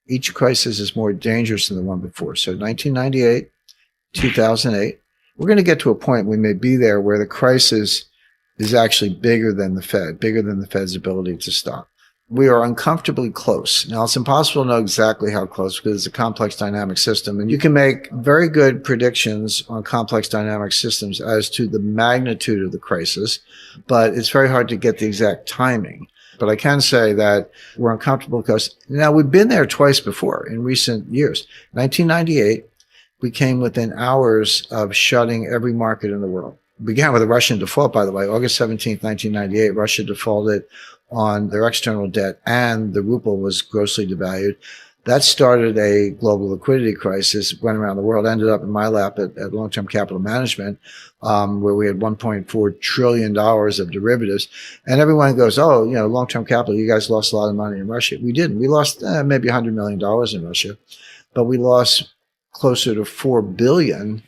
each crisis is more dangerous than the one before. So 1998, 2008, we're going to get to a point, we may be there, where the crisis is actually bigger than the Fed, bigger than the Fed's ability to stop. We are uncomfortably close. Now, it's impossible to know exactly how close because it's a complex dynamic system. And you can make very good predictions on complex dynamic systems as to the magnitude of the crisis, but it's very hard to get the exact timing. But I can say that we're uncomfortable because now we've been there twice before in recent years. 1998, we came within hours of shutting every market in the world. It began with a Russian default, by the way. August 17th, 1998, Russia defaulted on their external debt, and the ruble was grossly devalued. That started a global liquidity crisis, went around the world, ended up in my lap at Long-Term Capital Management, where we had $1.4 trillion of derivatives. And everyone goes, oh, long-term capital, you guys lost a lot of money in Russia. We didn't. We lost maybe $100 million in Russia, but we lost closer to $4 billion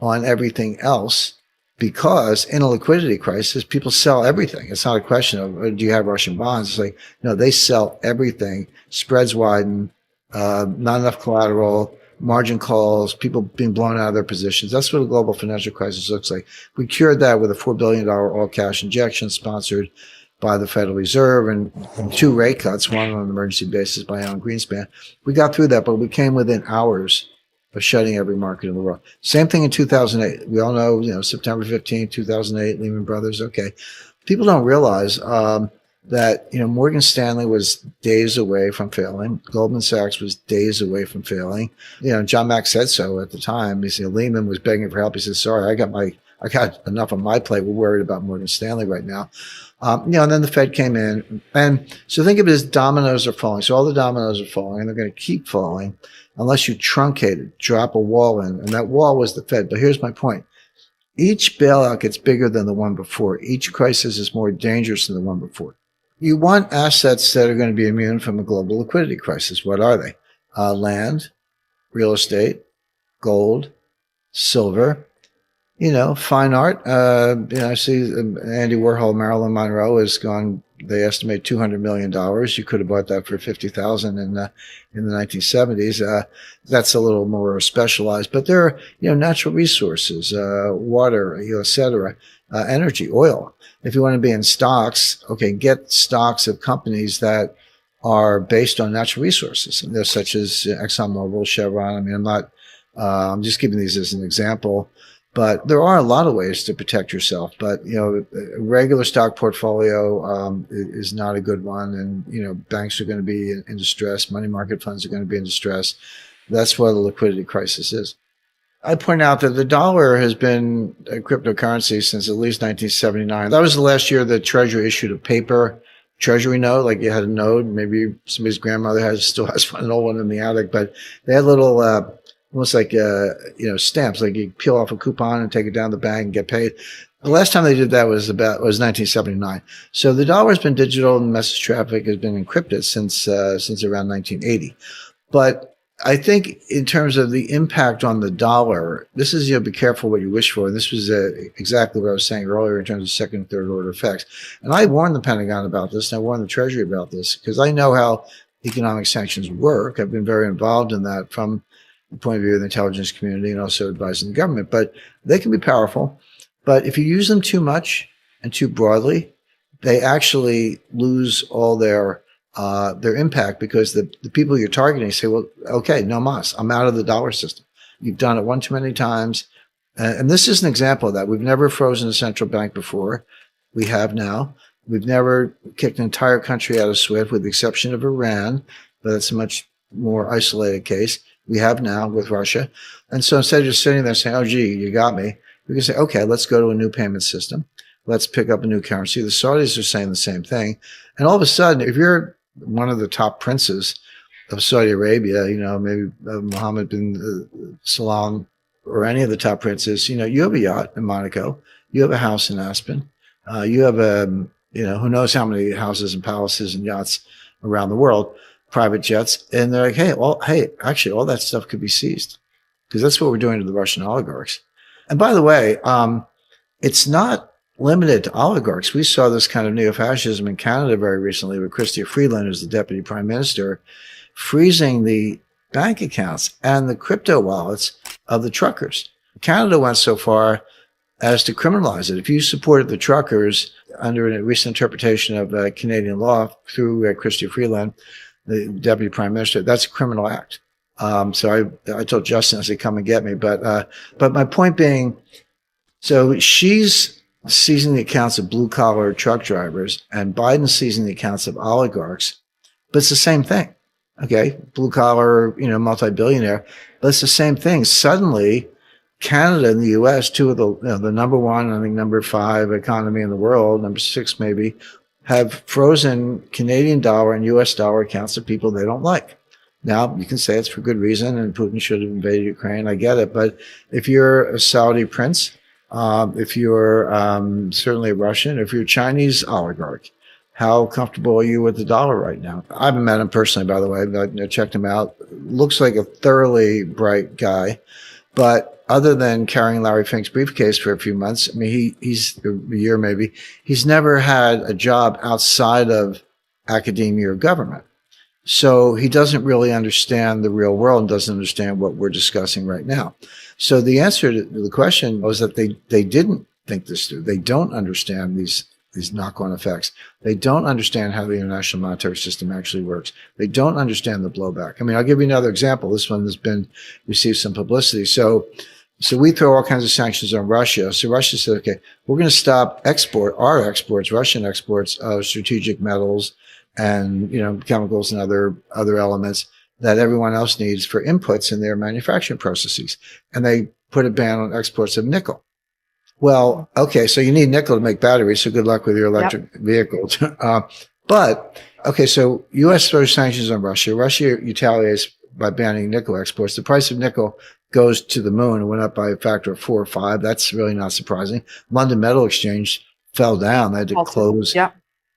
on everything else. Because in a liquidity crisis, people sell everything. It's not a question of, do you have Russian bonds? It's like, no, they sell everything. Spreads widen, not enough collateral, margin calls, people being blown out of their positions. That's what a global financial crisis looks like. We cured that with a $4 billion all-cash injection sponsored by the Federal Reserve and 2 rate cuts, one on an emergency basis by Alan Greenspan. We got through that, but we came within hours of shutting every market in the world. Same thing in 2008. We all know, September 15, 2008, Lehman Brothers. Okay. People don't realize that, Morgan Stanley was days away from failing. Goldman Sachs was days away from failing. John Mack said so at the time. He said, Lehman was begging for help. He said, sorry, I got enough on my plate. We're worried about Morgan Stanley right now. And then the Fed came in. And so think of it as dominoes are falling. So all the dominoes are falling, and they're going to keep falling unless you truncate it, drop a wall in. And that wall was the Fed. But here's my point. Each bailout gets bigger than the one before. Each crisis is more dangerous than the one before. You want assets that are going to be immune from a global liquidity crisis. What are they? Land, real estate, gold, silver, fine art. I see Andy Warhol, Marilyn Monroe has gone, they estimate $200 million. You could have bought that for $50,000 in the 1970s. That's a little more specialized, but there are, natural resources, water, et cetera, energy, oil. If you want to be in stocks, okay, get stocks of companies that are based on natural resources. And they're such as ExxonMobil, Chevron. I'm just giving these as an example. But there are a lot of ways to protect yourself. But, a regular stock portfolio is not a good one. And, banks are going to be in distress. Money market funds are going to be in distress. That's what a liquidity crisis is. I point out that the dollar has been a cryptocurrency since at least 1979. That was the last year the Treasury issued a paper treasury note, like you had a note. Maybe somebody's grandmother still has an old one in the attic. But they had little almost like, stamps, like you peel off a coupon and take it down to the bank and get paid. The last time they did that was 1979. So the dollar has been digital and message traffic has been encrypted since around 1980. But I think in terms of the impact on the dollar, this is, be careful what you wish for. And this was exactly what I was saying earlier in terms of second and third order effects. And I warned the Pentagon about this and I warned the Treasury about this because I know how economic sanctions work. I've been very involved in that from the point of view of the intelligence community and also advising the government, but they can be powerful. But if you use them too much and too broadly, they actually lose all their impact because the people you're targeting say, well, okay, no mas, I'm out of the dollar system. You've done it one too many times. And this is an example of that. We've never frozen a central bank before. We have now. We've never kicked an entire country out of SWIFT with the exception of Iran, but that's a much more isolated case. We have now with Russia. And so instead of just sitting there saying, oh, gee, you got me, we can say, okay, let's go to a new payment system. Let's pick up a new currency. The Saudis are saying the same thing. And all of a sudden, if you're one of the top princes of Saudi Arabia, maybe Mohammed bin Salman or any of the top princes, you have a yacht in Monaco. You have a house in Aspen. You have who knows how many houses and palaces and yachts around the world. Private jets, and they're like, actually, all that stuff could be seized because that's what we're doing to the Russian oligarchs. And by the way, it's not limited to oligarchs. We saw this kind of neo-fascism in Canada very recently with Chrystia Freeland, who's the deputy prime minister. freezing the bank accounts and the crypto wallets of the truckers. Canada went so far as to criminalize it. If you supported the truckers under a recent interpretation of Canadian law through Chrystia Freeland, the Deputy Prime Minister, that's a criminal act. So I told Justin, I said, come and get me. But my point being, so she's seizing the accounts of blue collar truck drivers and Biden's seizing the accounts of oligarchs, but it's the same thing. Okay. Blue collar, multi-billionaire, but it's the same thing. Suddenly Canada and the US, two of the number one, I think number 5 economy in the world, number 6 maybe, have frozen Canadian dollar and US dollar accounts of people they don't like. Now, you can say it's for good reason and Putin should have invaded Ukraine. I get it. But if you're a Saudi prince, if you're certainly a Russian, if you're a Chinese oligarch, how comfortable are you with the dollar right now? I haven't met him personally, by the way. I checked him out. Looks like a thoroughly bright guy. But other than carrying Larry Fink's briefcase for a few months, I mean, he's a year maybe, he's never had a job outside of academia or government. So he doesn't really understand the real world and doesn't understand what we're discussing right now. So the answer to the question was that they didn't think this through. They don't understand these knock-on effects. They don't understand how the international monetary system actually works. They don't understand the blowback. I mean, I'll give you another example. This one has received some publicity. So we throw all kinds of sanctions on Russia. So Russia said, okay, we're going to stop our exports, Russian exports of strategic metals and, chemicals and other elements that everyone else needs for inputs in their manufacturing processes. And they put a ban on exports of nickel. Well, okay, so you need nickel to make batteries, so good luck with your electric vehicles. But, okay, so U.S. throws sanctions on Russia. Russia retaliates by banning nickel exports. The price of nickel goes to the moon. It went up by a factor of 4 or 5. That's really not surprising. London Metal Exchange fell down. They had to close. Yeah.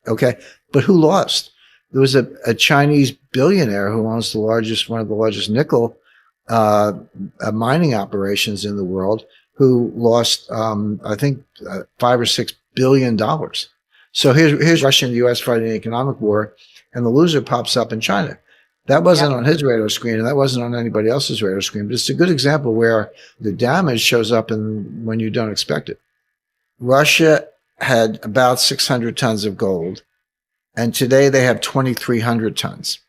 Okay, but who lost? There was a Chinese billionaire who owns one of the largest nickel mining operations in the world, who lost, I think, $5 or $6 billion. So here's Russia and the U.S. fighting an economic war, and the loser pops up in China. That wasn't on his radar screen, and that wasn't on anybody else's radar screen. But it's a good example where the damage shows up when you don't expect it. Russia had about 600 tons of gold, and today they have 2,300 tons.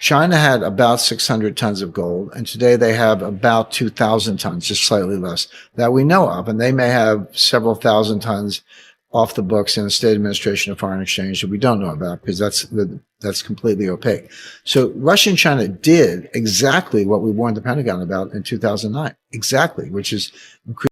China had about 600 tons of gold, and today they have about 2,000 tons, just slightly less, that we know of. And they may have several thousand tons off the books in the State Administration of Foreign Exchange that we don't know about because that's completely opaque. So Russia and China did exactly what we warned the Pentagon about in 2009, exactly, which is increase